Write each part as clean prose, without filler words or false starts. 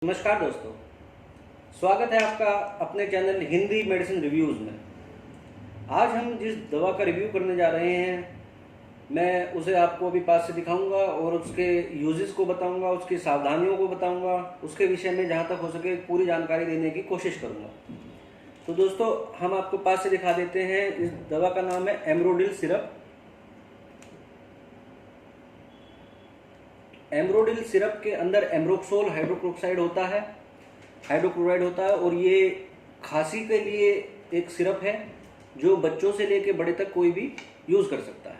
नमस्कार दोस्तों, स्वागत है आपका अपने चैनल हिंदी मेडिसिन रिव्यूज़ में। आज हम जिस दवा का रिव्यू करने जा रहे हैं मैं उसे आपको अभी पास से दिखाऊंगा और उसके यूजेस को बताऊंगा, उसकी सावधानियों को बताऊंगा, उसके विषय में जहां तक हो सके पूरी जानकारी देने की कोशिश करूंगा। तो दोस्तों, हम आपको पास से दिखा देते हैं। इस दवा का नाम है एमरोडिल सिरप। एमरोडिल सिरप के अंदर एम्ब्रोक्सोल हाइड्रोक्लोराइड होता है और ये खांसी के लिए एक सिरप है जो बच्चों से लेकर बड़े तक कोई भी यूज़ कर सकता है।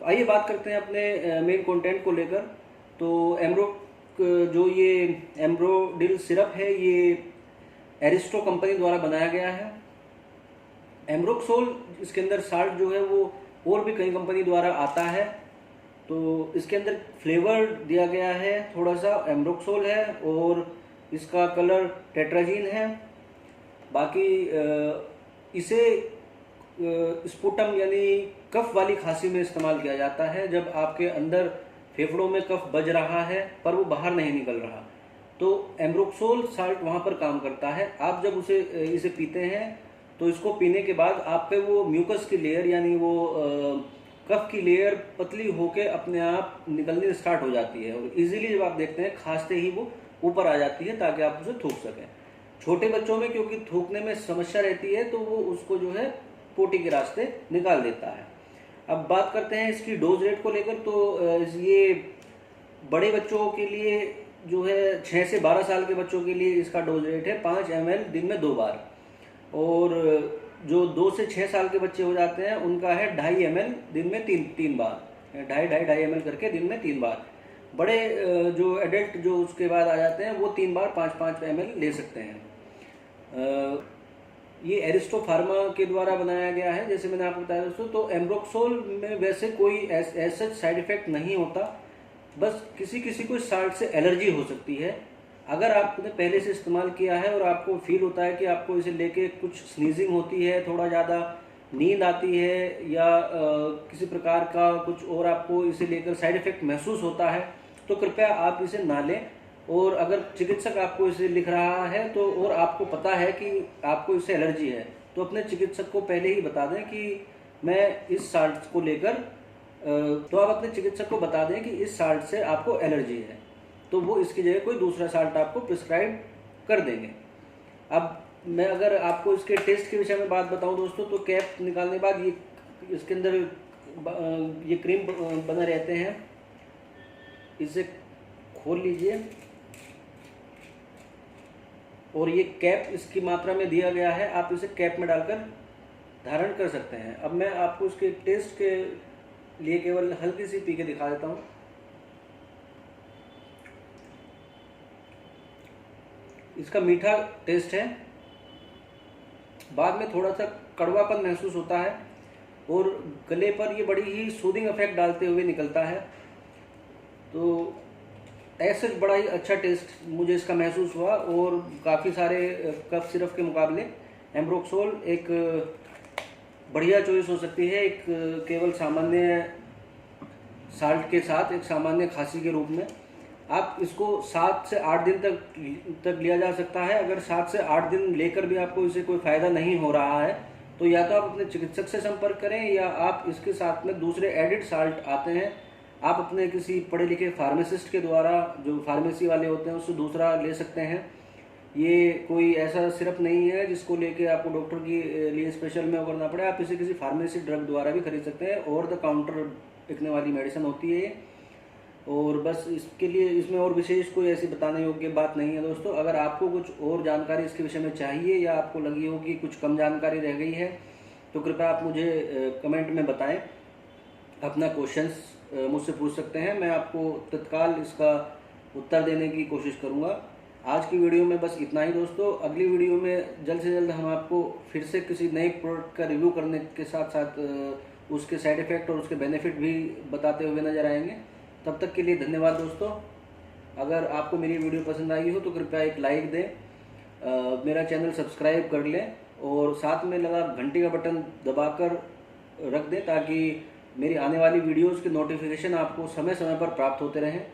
तो आइए बात करते हैं अपने मेन कंटेंट को लेकर। तो जो ये एमरोडिल सिरप है ये एरिस्टो कंपनी द्वारा बनाया गया है। एम्ब्रोक्सोल इसके अंदर साल्ट जो है वो और भी कई कंपनी द्वारा आता है। तो इसके अंदर फ्लेवर दिया गया है, थोड़ा सा एम्ब्रोक्सोल है और इसका कलर टेट्राजीन है। बाकी इसे स्पुटम यानी कफ वाली खांसी में इस्तेमाल किया जाता है, जब आपके अंदर फेफड़ों में कफ बज रहा है पर वो बाहर नहीं निकल रहा, तो एम्ब्रोक्सोल साल्ट वहाँ पर काम करता है। आप जब इसे पीते हैं तो इसको पीने के बाद आप पे वो म्यूकस की लेयर यानी वो कफ की लेयर पतली होके अपने आप निकलनी स्टार्ट हो जाती है और इजीली जब आप देखते हैं खांसते ही वो ऊपर आ जाती है ताकि आप उसे थूक सकें। छोटे बच्चों में क्योंकि थूकने में समस्या रहती है तो वो उसको जो है पोटी के रास्ते निकाल देता है। अब बात करते हैं इसकी डोज रेट को लेकर। तो ये बड़े बच्चों के लिए जो है 6 से 12 साल के बच्चों के लिए इसका डोज रेट है 5 ml दिन में 2 बार, और जो 2 से 6 साल के बच्चे हो जाते हैं उनका है 2.5 ml दिन में तीन बार, 2.5 ml करके दिन में 3 बार। बड़े जो एडल्ट जो उसके बाद आ जाते हैं वो 3 बार 5-5 ml ले सकते हैं। ये एरिस्टो फार्मा के द्वारा बनाया गया है जैसे मैंने आपको बताया दोस्तों। तो एम्ब्रोक्सोल में वैसे कोई ऐसा साइड इफेक्ट नहीं होता, बस किसी को साल्ट से एलर्जी हो सकती है। अगर आपने पहले से इस्तेमाल किया है और आपको फील होता है कि आपको इसे लेके कुछ स्नीजिंग होती है, थोड़ा ज़्यादा नींद आती है या किसी प्रकार का कुछ और आपको इसे लेकर साइड इफेक्ट महसूस होता है, तो कृपया आप इसे ना लें। और अगर चिकित्सक आपको इसे लिख रहा है तो और आपको पता है कि आपको इससे एलर्जी है, तो अपने चिकित्सक को पहले ही बता दें कि मैं इस साल्ट को लेकर, तो आप अपने चिकित्सक को बता दें कि इस साल्ट से आपको एलर्जी है, तो वो इसकी जगह कोई दूसरा साल्ट आपको प्रिस्क्राइब कर देंगे। अब मैं अगर आपको इसके टेस्ट के विषय में बात बताऊं दोस्तों, तो कैप निकालने के बाद ये इसके अंदर ये क्रीम बने रहते हैं। इसे खोल लीजिए और ये कैप इसकी मात्रा में दिया गया है, आप इसे कैप में डालकर धारण कर सकते हैं। अब मैं आपको इसके टेस्ट के लिए केवल हल्की सी पी के दिखा देता हूँ। इसका मीठा टेस्ट है, बाद में थोड़ा सा कड़वापन महसूस होता है और गले पर ये बड़ी ही सूदिंग इफेक्ट डालते हुए निकलता है। तो ऐसे बड़ा ही अच्छा टेस्ट मुझे इसका महसूस हुआ और काफ़ी सारे कफ सिरप के मुकाबले एम्ब्रोक्सोल एक बढ़िया चॉइस हो सकती है, एक केवल सामान्य साल्ट के साथ एक सामान्य खांसी के रूप में। आप इसको 7 से 8 दिन तक लिया जा सकता है। अगर 7 से 8 दिन लेकर भी आपको इसे कोई फ़ायदा नहीं हो रहा है तो या तो आप अपने चिकित्सक से संपर्क करें या आप इसके साथ में दूसरे एडिड साल्ट आते हैं, आप अपने किसी पढ़े लिखे फार्मासिस्ट के द्वारा, जो फार्मेसी वाले होते हैं, उससे दूसरा ले सकते हैं। ये कोई ऐसा सिरप नहीं है जिसको लेके आपको डॉक्टर के लिए स्पेशल में करना पड़े। आप इसे किसी फार्मेसी ड्रग द्वारा भी खरीद सकते हैं, ओवर द काउंटर बिकने वाली मेडिसिन होती है ये। और बस इसके लिए इसमें और विशेष कोई ऐसी बताने योग्य बात नहीं है दोस्तों। अगर आपको कुछ और जानकारी इसके विषय में चाहिए या आपको लगी हो कि कुछ कम जानकारी रह गई है तो कृपया आप मुझे कमेंट में बताएं, अपना क्वेश्चंस मुझसे पूछ सकते हैं, मैं आपको तत्काल इसका उत्तर देने की कोशिश करूंगा। आज की वीडियो में बस इतना ही दोस्तों। अगली वीडियो में जल्द से जल्द हम आपको फिर से किसी नए प्रोडक्ट का रिव्यू करने के साथ साथ उसके साइड इफ़ेक्ट और उसके बेनिफिट भी बताते हुए नजर आएंगे। तब तक के लिए धन्यवाद दोस्तों। अगर आपको मेरी वीडियो पसंद आई हो तो कृपया एक लाइक दें, मेरा चैनल सब्सक्राइब कर लें और साथ में लगा घंटी का बटन दबाकर रख दें ताकि मेरी आने वाली वीडियोस के नोटिफिकेशन आपको समय समय पर प्राप्त होते रहें।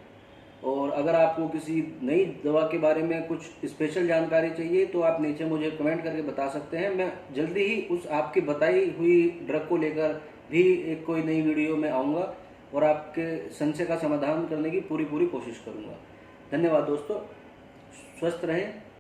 और अगर आपको किसी नई दवा के बारे में कुछ स्पेशल जानकारी चाहिए तो आप नीचे मुझे कमेंट करके बता सकते हैं। मैं जल्दी ही उस आपकी बताई हुई ड्रग को लेकर भी एक कोई नई वीडियो में आऊँगा और आपके संशय का समाधान करने की पूरी कोशिश करूँगा। धन्यवाद दोस्तों, स्वस्थ रहें।